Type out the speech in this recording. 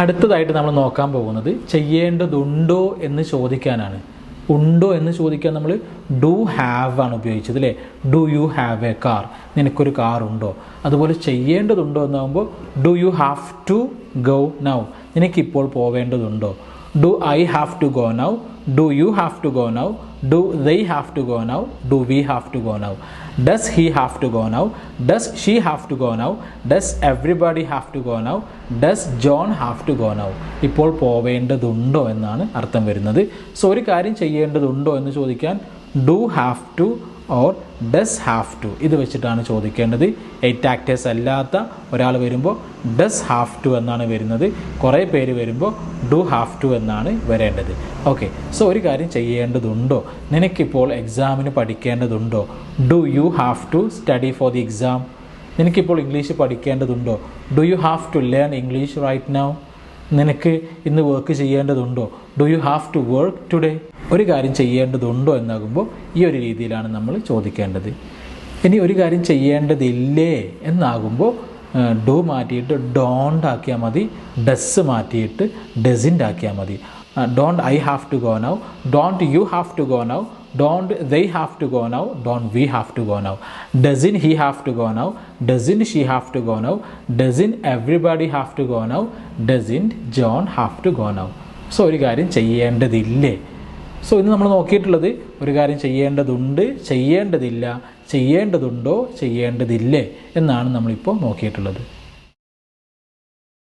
അടുത്തതായിട്ട് നമ്മൾ നോക്കാൻ പോകുന്നത് ചെയ്യേണ്ടതുണ്ടോ എന്ന് ചോദിക്കാനാണ്. ഉണ്ടോ എന്ന് ചോദിക്കാൻ നമ്മൾ ഡു ഹാവ് ആണ് ഉപയോഗിച്ചത് അല്ലേ. Do you have a car, നിനക്കൊരു കാർ ഉണ്ടോ. അതുപോലെ ചെയ്യേണ്ടതുണ്ടോ എന്നാകുമ്പോൾ do you have to go now, നിനക്കിപ്പോൾ പോവേണ്ടതുണ്ടോ. Do I have to go now, do you have to go now, do they have to go now, do we have to go now. Does he have to go now, does she have to go now, does everybody have to go now, does John have to go now. ഇപ്പോൾ പോവേണ്ടതുണ്ടോ എന്നാണ് അർത്ഥം വരുന്നത്. So ഒരു കാര്യം ചെയ്യേണ്ടതുണ്ടോ എന്ന് ചോദിക്കാൻ do have to or does have to ഇത് വെച്ചിട്ടാണ് ചോദിക്കേണ്ടത്. 8 ആക്ടേഴ്സ് അല്ലാത്ത ഒരാൾ വരുമ്പോൾ ഡസ് ഹാവ് ടു എന്നാണ് വരുന്നത്. കുറേ പേര് വരുമ്പോൾ ഡു ഹാവ് ടു എന്നാണ് വരേണ്ടത്. ഓക്കെ, സോ ഒരു കാര്യം ചെയ്യേണ്ടതുണ്ടോ, നിനക്കിപ്പോൾ എക്സാമിന് പഠിക്കേണ്ടതുണ്ടോ. Do you have to study for the exam, നിനക്കിപ്പോൾ ഇംഗ്ലീഷ് പഠിക്കേണ്ടതുണ്ടോ. Do you have to learn English right now, നിനക്ക് ഇന്ന് വർക്ക് ചെയ്യേണ്ടതുണ്ടോ. Do you have to work today. ഒരു കാര്യം ചെയ്യേണ്ടതുണ്ടോ എന്നാകുമ്പോൾ ഈ ഒരു രീതിയിലാണ് നമ്മൾ ചോദിക്കേണ്ടത്. ഇനി ഒരു കാര്യം ചെയ്യേണ്ടതില്ലേ എന്നാകുമ്പോൾ ഡു മാറ്റിയിട്ട് ഡോണ്ട് ആക്കിയാൽ മതി, ഡസ് മാറ്റിയിട്ട് ഡസിൻ്റ് ആക്കിയാൽ മതി. Don't I have to go now, don't you have to go now, don't they have to go now, don't we have to go now. Doesn't he have to go now, doesn't she have to go now, doesn't everybody have to go now, doesn't John have to go now. So ഒരു കാര്യം ചെയ്യേണ്ടതില്ലേ. So ഇന്ന് നമ്മൾ നോക്കിയിട്ടുള്ളത് ഒരു കാര്യം ചെയ്യേണ്ടതുണ്ട്, ചെയ്യേണ്ടതില്ല, ചെയ്യേണ്ടതുണ്ടോ, ചെയ്യേണ്ടതില്ലേ എന്നാണ് നമ്മളിപ്പോൾ നോക്കിയിട്ടുള്ളത്.